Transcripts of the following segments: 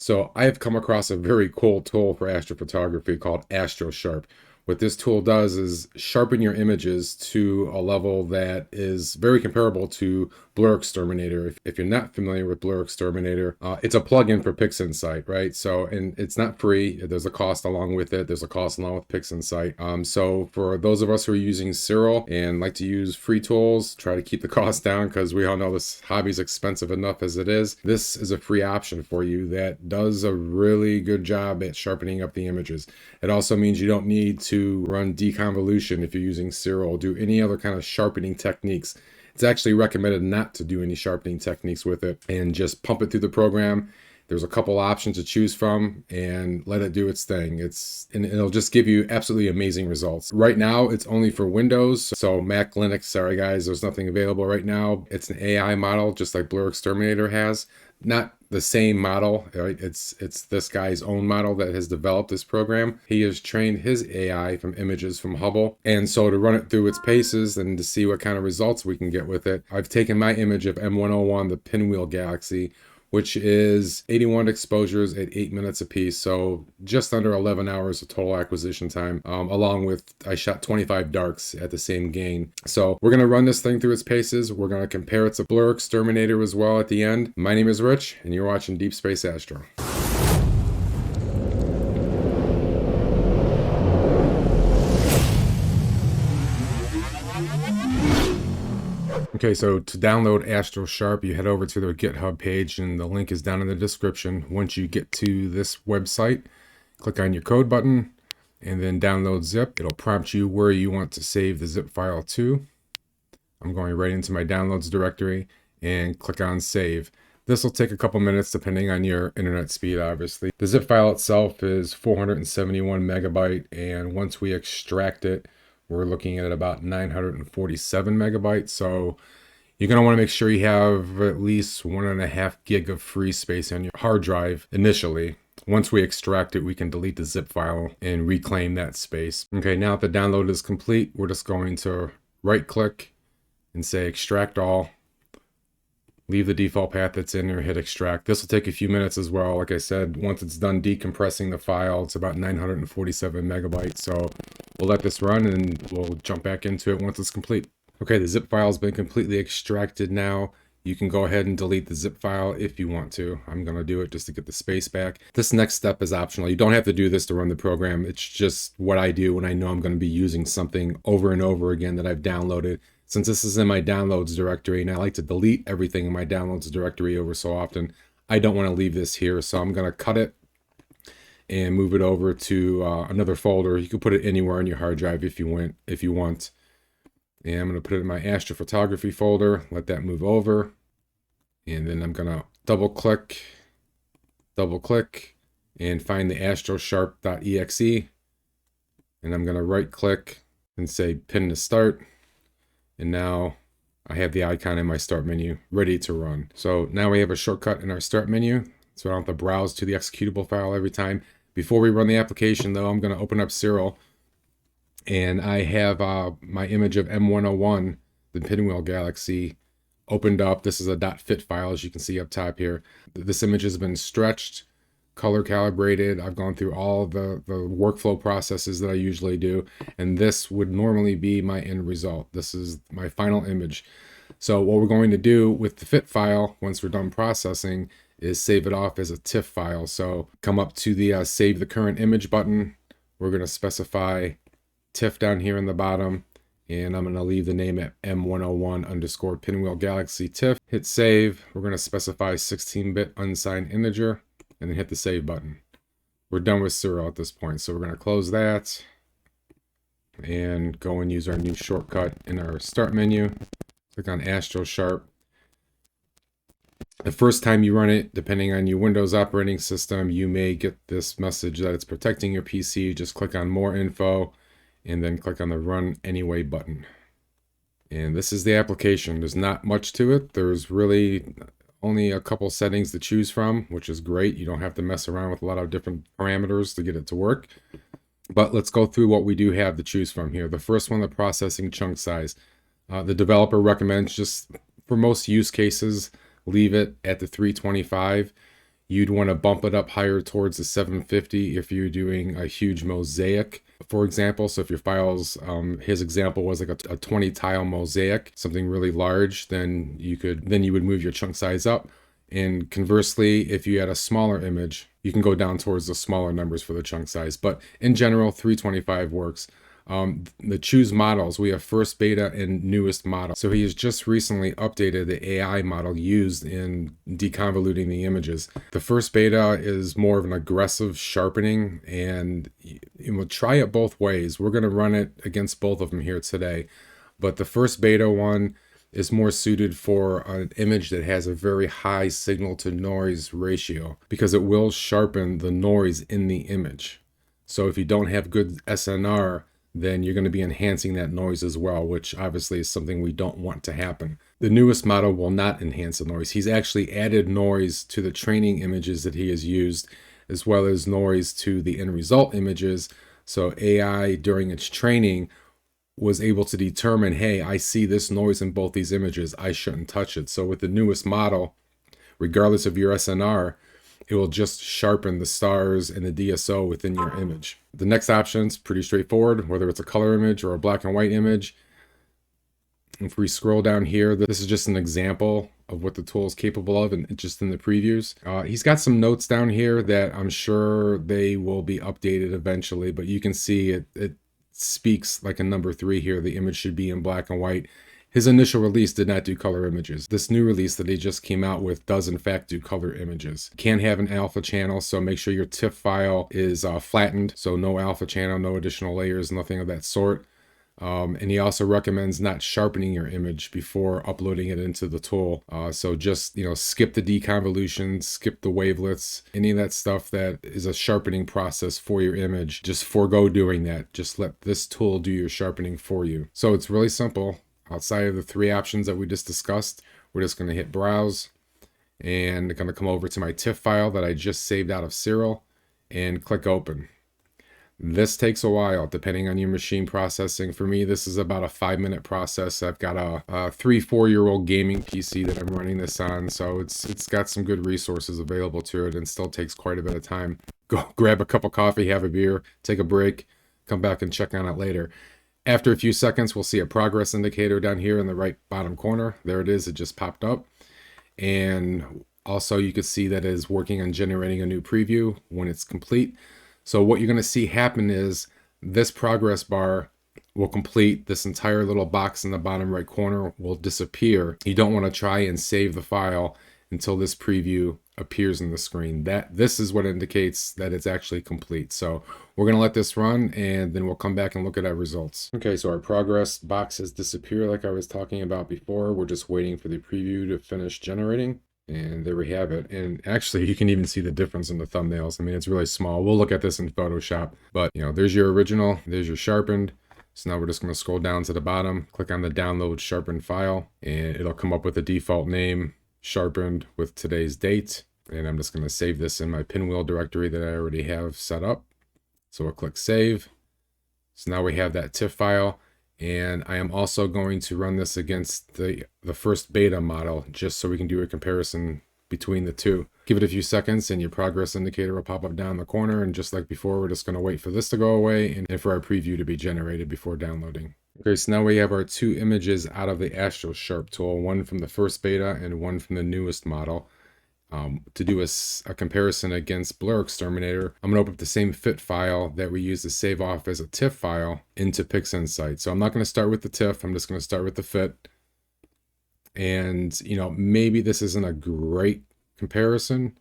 So I've come across a very cool tool for astrophotography called AstroSharp. What this tool does is sharpen your images to a level that is very comparable to BlurXterminator. If you're not familiar with BlurXterminator, it's a plugin for PixInsight, right? So, and it's not free. There's a cost along with it. There's a cost along with PixInsight. So for those of us who are using Siril and like to use free tools, try to keep the cost down because we all know this hobby is expensive enough as it is. This is a free option for you that does a really good job at sharpening up the images. It also means you don't need to run deconvolution if you're using Siril, do any other kind of sharpening techniques. It's actually recommended not to do any sharpening techniques with it and just pump it through the program. There's a couple options to choose from and let it do its thing. And it'll just give you absolutely amazing results. Right now, it's only for Windows. So Mac, Linux, sorry guys, there's nothing available right now. It's an AI model, just like BlurXterminator has. Not the same model, right? It's this guy's own model that has developed this program. He has trained his AI from images from Hubble. And so to run it through its paces and to see what kind of results we can get with it, I've taken my image of M101, the pinwheel galaxy, which is 81 exposures at 8 minutes apiece. So just under 11 hours of total acquisition time, along with, I shot 25 darks at the same gain. So we're gonna run this thing through its paces. We're gonna compare it to BlurXterminator as well at the end. My name is Rich, and you're watching Deep Space Astro. Okay, so to download AstroSharp, you head over to their GitHub page, and the link is down in the description. Once you get to this website, click on your code button, and then download zip. It'll prompt you where you want to save the zip file to. I'm going right into my downloads directory and click on save. This will take a couple minutes depending on your internet speed, obviously. The zip file itself is 471 megabyte, and once we extract it, we're looking at about 947 megabytes. So you're going to want to make sure you have at least 1.5 gig of free space on your hard drive initially. Once we extract it, we can delete the zip file and reclaim that space. Okay, now that the download is complete, we're just going to right click and say extract all. Leave the default path that's in there, hit extract. This will take a few minutes as well. Like I said, once it's done decompressing the file, it's about 947 megabytes. So we'll let this run and we'll jump back into it once it's complete. Okay, the zip file has been completely extracted now. You can go ahead and delete the zip file if you want to. I'm going to do it just to get the space back. This next step is optional. You don't have to do this to run the program. It's just what I do when I know I'm going to be using something over and over again that I've downloaded. Since this is in my downloads directory and I like to delete everything in my downloads directory over so often, I don't want to leave this here. So I'm going to cut it and move it over to another folder. You can put it anywhere on your hard drive if you want. And I'm going to put it in my astrophotography folder, let that move over. And then I'm going to double click, and find the astrosharp.exe. And I'm going to right click and say pin to start. And now I have the icon in my start menu ready to run. So now we have a shortcut in our start menu, so I don't have to browse to the executable file every time. Before we run the application though, I'm going to open up Siril, and I have my image of M101, the pinwheel galaxy, opened up. This is a .fit file, as you can see up top here. This image has been stretched, color calibrated. I've gone through all the workflow processes that I usually do, and this would normally be my end result. This is my final image. So what we're going to do with the fit file, once we're done processing, is save it off as a TIFF file. So come up to the save the current image button. We're going to specify TIFF down here in the bottom, and I'm going to leave the name at M101 underscore pinwheel galaxy TIFF. Hit save. We're going to specify 16-bit unsigned integer, and then hit the save button. We're done with Siril at this point, so we're going to close that and go and use our new shortcut in our start menu. Click on AstroSharp. The first time you run it, depending on your Windows operating system, you may get this message that it's protecting your PC. Just click on more info and then click on the run anyway button. And this is the application. There's not much to it. There's really only a couple settings to choose from, which is great. You don't have to mess around with a lot of different parameters to get it to work. But let's go through what we do have to choose from here. The first one, the processing chunk size. The developer recommends, just for most use cases, leave it at the 325. You'd want to bump it up higher towards the 750 if you're doing a huge mosaic, for example. So if your files, his example was like a 20 tile mosaic, something really large, then you would move your chunk size up. And conversely, if you had a smaller image, you can go down towards the smaller numbers for the chunk size. But in general, 325 works. The choose models, we have first beta and newest model. So he has just recently updated the AI model used in deconvoluting the images. The first beta is more of an aggressive sharpening, and we'll try it both ways. We're going to run it against both of them here today. But the first beta one is more suited for an image that has a very high signal to noise ratio, because it will sharpen the noise in the image. So if you don't have good SNR, then you're going to be enhancing that noise as well, which obviously is something we don't want to happen. The newest model will not enhance the noise. He's actually added noise to the training images that he has used, as well as noise to the end result images. So AI during its training was able to determine, hey, I see this noise in both these images, I shouldn't touch it. So with the newest model, regardless of your SNR, it will just sharpen the stars and the DSO within your image. The next option is pretty straightforward, whether it's a color image or a black and white image. If we scroll down here, this is just an example of what the tool is capable of, and just in the previews. He's got some notes down here that I'm sure they will be updated eventually, but you can see it speaks like a number 3 here. The image should be in black and white. His initial release did not do color images. This new release that he just came out with does in fact do color images. Can have an alpha channel, so make sure your TIFF file is flattened, so no alpha channel, no additional layers, nothing of that sort. And he also recommends not sharpening your image before uploading it into the tool. So just, skip the deconvolution, skip the wavelets, any of that stuff that is a sharpening process for your image. Just forego doing that. Just let this tool do your sharpening for you. So it's really simple. Outside of the 3 options that we just discussed, we're just going to hit browse and going to come over to my TIFF file that I just saved out of Siril and click open. This takes a while depending on your machine processing. For me, this is about a 5-minute process. I've got a 3-4-year-old gaming PC that I'm running this on, so it's got some good resources available to it and still takes quite a bit of time. Go grab a cup of coffee, have a beer, take a break, come back and check on it later. After a few seconds, we'll see a progress indicator down here in the right bottom corner. There it is. It just popped up. And also you can see that it is working on generating a new preview when it's complete. So what you're going to see happen is this progress bar will complete. This entire little box in the bottom right corner will disappear. You don't want to try and save the file until this preview appears in the screen. This is what indicates that it's actually complete. So we're going to let this run and then we'll come back and look at our results. Okay, so our progress box has disappeared like I was talking about before. We're just waiting for the preview to finish generating. And there we have it. And actually, you can even see the difference in the thumbnails. I mean, it's really small. We'll look at this in Photoshop. But, there's your original. There's your sharpened. So now we're just going to scroll down to the bottom, click on the download sharpened file, and it'll come up with a default name, sharpened with today's date. And I'm just going to save this in my pinwheel directory that I already have set up. So we'll click save. So now we have that TIFF file. And I am also going to run this against the first beta model, just so we can do a comparison between the two. Give it a few seconds and your progress indicator will pop up down the corner. And just like before, we're just going to wait for this to go away and for our preview to be generated before downloading. Okay, so now we have our 2 images out of the AstroSharp tool, one from the first beta and one from the newest model. To do a comparison against BlurXterminator, I'm going to open up the same fit file that we used to save off as a TIFF file into PixInsight. So I'm not going to start with the TIFF, I'm just going to start with the fit. And, maybe this isn't a great comparison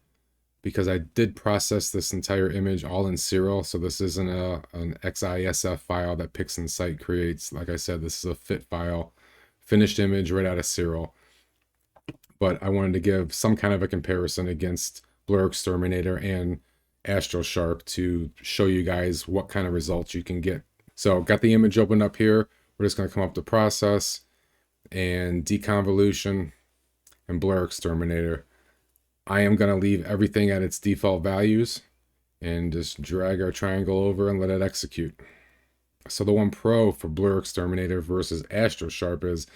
because I did process this entire image all in Siril. So this isn't an XISF file that PixInsight creates. Like I said, this is a fit file, finished image right out of Siril. But I wanted to give some kind of a comparison against BlurXterminator and AstroSharp to show you guys what kind of results you can get. So got the image opened up here. We're just going to come up to process and deconvolution and BlurXterminator. I am going to leave everything at its default values and just drag our triangle over and let it execute. So the one pro for BlurXterminator versus AstroSharp is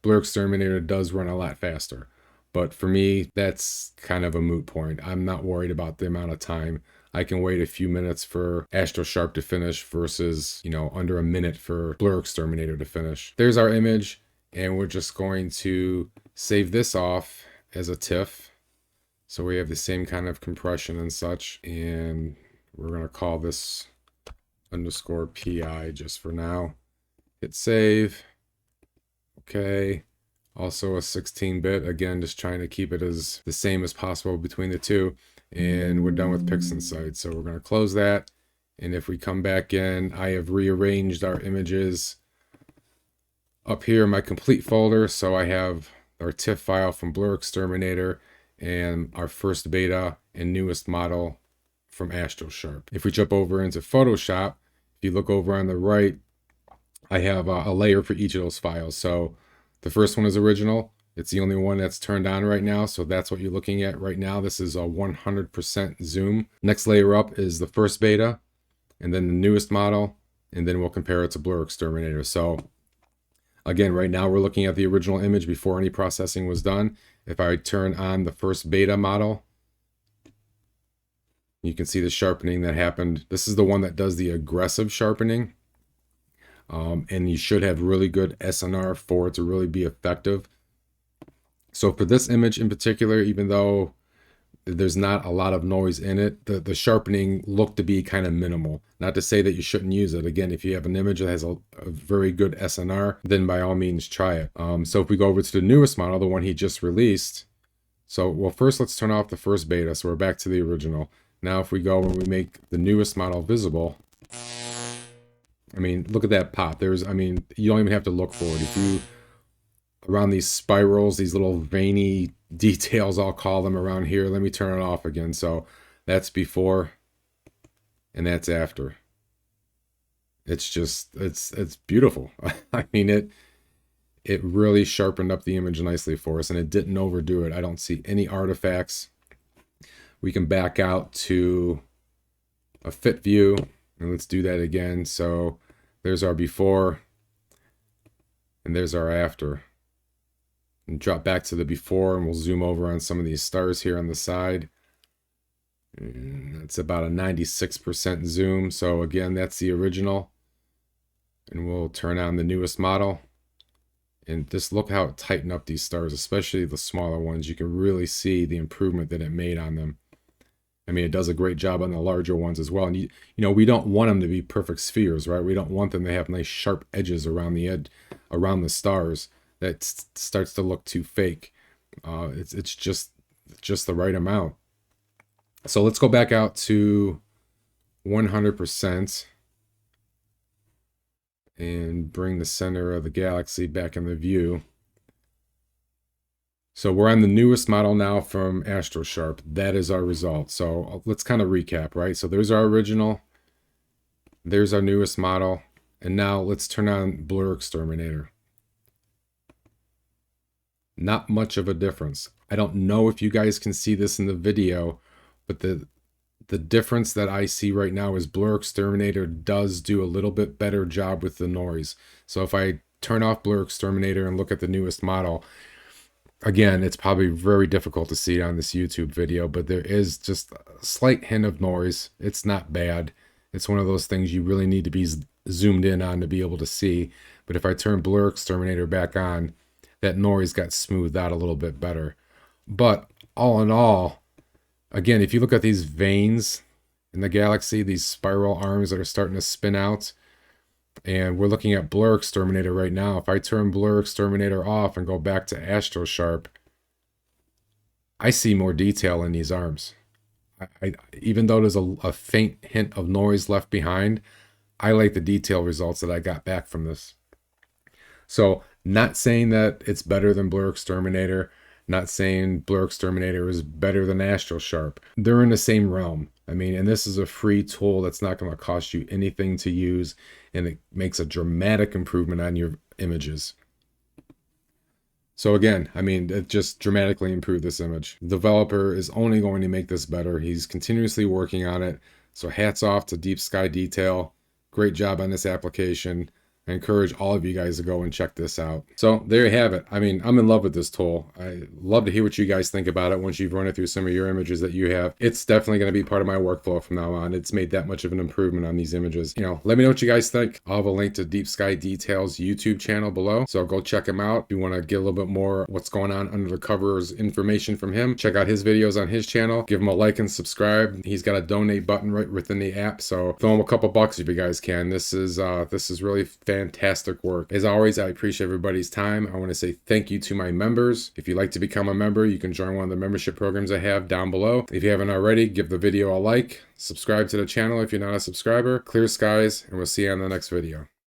BlurXterminator does run a lot faster. But for me, that's kind of a moot point. I'm not worried about the amount of time. I can wait a few minutes for AstroSharp to finish versus, under a minute for BlurXterminator to finish. There's our image, and we're just going to save this off as a TIFF. So we have the same kind of compression and such, and we're going to call this _PI just for now. Hit save. Okay. Also a 16-bit, again, just trying to keep it as the same as possible between the two. And we're done with PixInsight. So we're going to close that. And if we come back in, I have rearranged our images up here in my complete folder. So I have our TIFF file from BlurXterminator and our first beta and newest model from AstroSharp. If we jump over into Photoshop, if you look over on the right, I have a layer for each of those files. So the first one is original. It's the only one that's turned on right now. So that's what you're looking at right now. This is a 100% zoom. Next layer up is the first beta, and then the newest model, and then we'll compare it to BlurXterminator. So again, right now we're looking at the original image before any processing was done. If I turn on the first beta model, you can see the sharpening that happened. This is the one that does the aggressive sharpening. And you should have really good SNR for it to really be effective. So for this image in particular, even though there's not a lot of noise in it, the sharpening looked to be kind of minimal. Not to say that you shouldn't use it. Again, if you have an image that has a very good SNR, then by all means try it. So if we go over to the newest model, the one he just released. So, well, first let's turn off the first beta. So we're back to the original. Now if we go and we make the newest model visible, I mean, look at that pop. You don't even have to look for it. If you, around these spirals, these little veiny details, I'll call them around here. Let me turn it off again. So that's before and that's after. It's just, it's beautiful. I mean, it really sharpened up the image nicely for us, and it didn't overdo it. I don't see any artifacts. We can back out to a fit view, and let's do that again. So there's our before, and there's our after. And drop back to the before, and we'll zoom over on some of these stars here on the side. And it's about a 96% zoom. So again, that's the original. And we'll turn on the newest model. And just look how it tightened up these stars, especially the smaller ones. You can really see the improvement that it made on them. I mean, it does a great job on the larger ones as well. And we don't want them to be perfect spheres, right? We don't want them to have nice sharp edges around the edge, around the stars. That starts to look too fake. It's just the right amount. So let's go back out to 100% and bring the center of the galaxy back in the view. So we're on the newest model now from AstroSharp. That is our result. So let's kind of recap, right? So there's our original. There's our newest model. And now let's turn on BlurXterminator. Not much of a difference. I don't know if you guys can see this in the video, but the difference that I see right now is BlurXterminator does do a little bit better job with the noise. So if I turn off BlurXterminator and look at the newest model, again, it's probably very difficult to see on this YouTube video, but there is just a slight hint of noise. It's not bad. It's one of those things you really need to be zoomed in on to be able to see. But if I turn BlurXterminator back on, that noise got smoothed out a little bit better. But all in all, again, if you look at these veins in the galaxy, these spiral arms that are starting to spin out, and we're looking at BlurXterminator right now. If I turn BlurXterminator off and go back to AstroSharp, I see more detail in these arms. Even though there's a faint hint of noise left behind, I like the detail results that I got back from this. So not saying that it's better than BlurXterminator, not saying BlurXterminator is better than AstroSharp. They're in the same realm. I mean, and this is a free tool that's not going to cost you anything to use, and it makes a dramatic improvement on your images. So again, I mean, it just dramatically improved this image. The developer is only going to make this better. He's continuously working on it. So hats off to Deep Sky Detail. Great job on this application. I encourage all of you guys to go and check this out. So there you have it. I mean, I'm in love with this tool. I love to hear what you guys think about it once you've run it through some of your images that you have. It's definitely going to be part of my workflow from now on. It's made that much of an improvement on these images. You know, let me know what you guys think. I'll have a link to Deep Sky Details YouTube channel below, so go check him out. If you want to get a little bit more what's going on under the covers information from him, check out his videos on his channel. Give him a like and subscribe. He's got a donate button right within the app, so throw him a couple bucks if you guys can. This is really fantastic work. As always, I appreciate everybody's time. I want to say thank you to my members. If you'd like to become a member, you can join one of the membership programs I have down below. If you haven't already, give the video a like, subscribe to the channel if you're not a subscriber. Clear skies, and we'll see you on the next video.